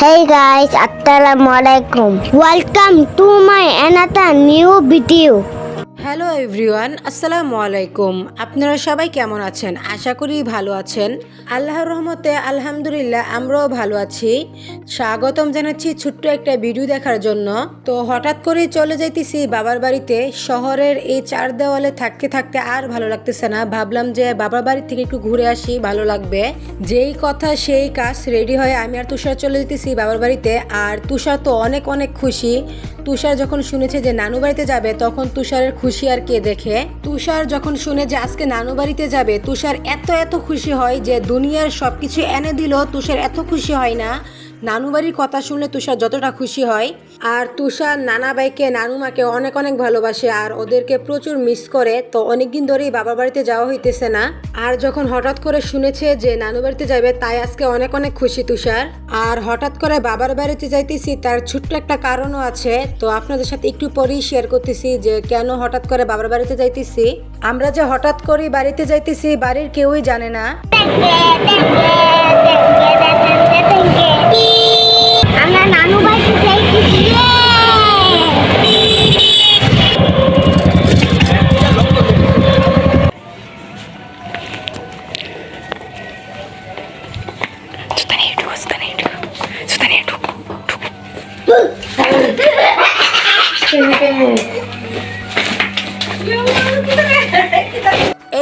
Hey guys, Assalamualaikum. Welcome to my another new video. Hello everyone, আসসালামু আলাইকুম। আপনারা সবাই কেমন আছেন? আশা করি ভালো আছেন। আল্লাহর রহমতে আলহামদুলিল্লাহ আমরাও ভালো আছি। স্বাগতম জানাচ্ছি ছোট্ট একটা ভিডিও দেখার জন্য। তো হঠাৎ করে চলে যাইতেছি বাবার বাড়িতে। শহরের এই চার দেওয়ালে থাকতে থাকতে আর ভালো লাগতেছে না। ভাবলাম যে বাবার বাড়ি থেকে একটু ঘুরে আসি, ভালো লাগবে। যেই কথা সেই কাজ, রেডি হয়ে আমি আর তুষার চলে যেতেছি বাবার বাড়িতে। আর তুষার তো অনেক অনেক খুশি। তুষার যখন শুনেছে যে নানু বাড়িতে যাবে তখন তুষারের খুশি আর কে দেখে। তুষার যখন শুনে যে আজকে নানু বাড়িতে যাবে তুষার এত খুশি হয় যে দুনিয়ার সবকিছু এনে দিল তুষার এত খুশি হয় না। নানু বাড়ির কথা শুনলে তুষার যতটা খুশি হয়। আর তুষার নানা ভাইকে নানু মাকে অনেক অনেক ভালোবাসে আর ওদেরকে প্রচুর মিস করে। তো অনেকদিন ধরেই বাবার বাড়িতে যাওয়া হইতেছে না। আর যখন হঠাৎ করে শুনেছে যে নানু বাড়িতে যাবে তাই আজকে অনেক অনেক খুশি তুষার। আর হঠাৎ করে বাবার বাড়িতে যাইতেছি তার ছোট্ট একটা কারণও আছে। তো আপনাদের সাথে একটু পরেই শেয়ার করতেছি যে কেন হঠাৎ করে বাবার বাড়িতে যাইতেছি। আমরা যে হঠাৎ করে বাড়িতে যাইতেছি বাড়ির কেউই জানে না। আমরা নানু বাড়িতে যাইতেছি।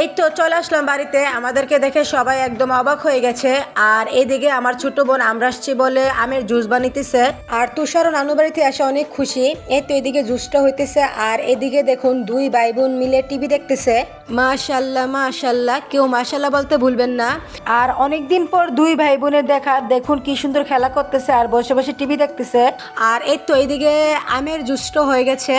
এই তো চলে আসলাম বাড়িতে। আমাদেরকে দেখে সবাই একদম অবাক হয়ে গেছে। আর এইদিকে আমার ছোট বোন আমরা আসছি বলে আমের জুস বানাইতেছে। আর তুষারও নানু বাড়িতে আসে অনেক খুশি। এই তো এদিকে জুসটা হইতেছে আর এদিকে দেখুন দুই ভাই বোন মিলে টিভি দেখতেছে। মাশাল্লাহ মাশাল্লাহ, কেউ মাশাল্লাহ বলতে ভুলবেন না। আর অনেকদিন পর দুই ভাই বোনের দেখা, দেখুন কি সুন্দর খেলা করতেছে আর বসে বসে টিভি দেখতেছে। আর এই তো এইদিকে আমের জুসটা হয়ে গেছে।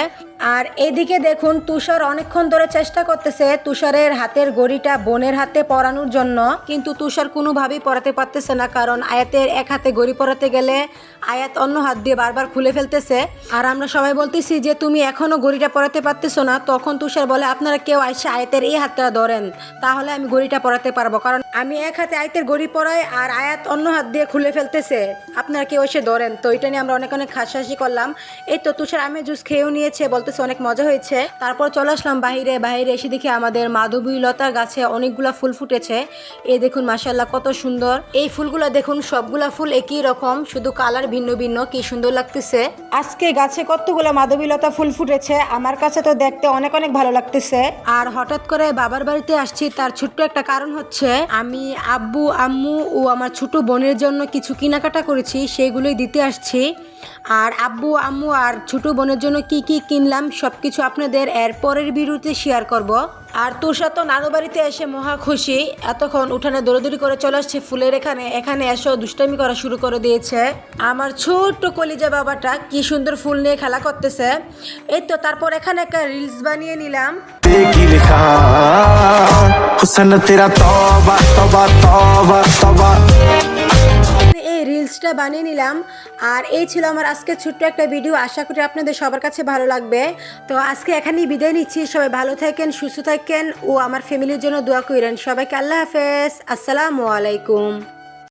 আর এদিকে দেখুন তুষার অনেকক্ষণ ধরে চেষ্টা করতেছে তুষারের হাতের ঘড়িটা বোনের হাতে পরানোর জন্য, কিন্তু তুষার কোনোভাবেই পরাতে পারতেছে না। কারণ আয়াতের এক হাতে ঘড়ি পরাতে গেলে আয়াত অন্য হাত দিয়ে বারবার খুলে ফেলতেছে। আর আমরা সবাই বলতেছি যে তুমি এখনো ঘড়িটা পরাতে পারতেছো না। তখন তুষার বলে আপনারা কেউ আইসা আয়াতের এই হাতটা ধরেন, তাহলে আমি ঘড়িটা পরাতে পারবো। কারণ আমি এক হাতে আয়াতের ঘড়ি পরাই আর আয়াত অন্য হাত দিয়ে খুলে ফেলতেছে, আপনারা কেউ এসে ধরেন। তো এটা নিয়ে আমরা অনেক অনেক হাসাহাসি করলাম। এই তো তুষার আমের জুস খেয়েও নিয়েছে, বলতেছে অনেক মজা হয়েছে। তারপর চলে আসলাম বাইরে এসে দেখি আমাদের মাধবী লতার গাছে অনেকগুলা ফুল ফুটেছে। এই দেখুন মাশাআল্লাহ কত সুন্দর। এই ফুলগুলা দেখুন সবগুলা ফুল একই রকম, শুধু কালার ভিন্ন ভিন্ন, কি সুন্দর লাগতেছে। আজকে গাছে কতগুলা মাধবী লতা ফুল ফুটেছে, আমার কাছে তো দেখতে অনেক অনেক ভালো লাগতেছে। আর হঠাৎ করে বাবার বাড়িতে আসছি তার ছোট্ট একটা কারণ হচ্ছে আমি আব্বু আম্মু ও আমার ছোট বোনের জন্য কিছু কেনাকাটা করেছি, সেগুলোই দিতে আসছি। আর আব্বু আম্মু আর ছোট বোনের জন্য কি কি কিনলাম সবকিছু আপনাদের এর পরের ভিডিওতে শেয়ার করব। আর তুষার তো নানু বাড়িতে এসে মহা খুশি। এতক্ষণ উঠানে দৌড়াদৌড়ি করে চলে আসছে ফুলের এখানে এসেও দুষ্টামি করা শুরু করে দিয়েছে। আমার ছোট্ট কলিজা বাবাটা কি সুন্দর ফুল নিয়ে খেলা করতেছে। এই তো তারপর এখানে একটা রিলস বানিয়ে নিলাম। এই রিলসটা বানিয়ে নিলাম। আর এই ছিল আমার আজকে ছোট্ট একটা ভিডিও। আশা করি আপনাদের সবার কাছে ভালো লাগবে। তো আজকে এখানেই বিদায় নিচ্ছি। সবাই ভালো থাকেন, সুস্থ থাকেন ও আমার ফ্যামিলির জন্য দোয়া করেন। সবাইকে আল্লাহ হাফেজ, আসসালামু আলাইকুম।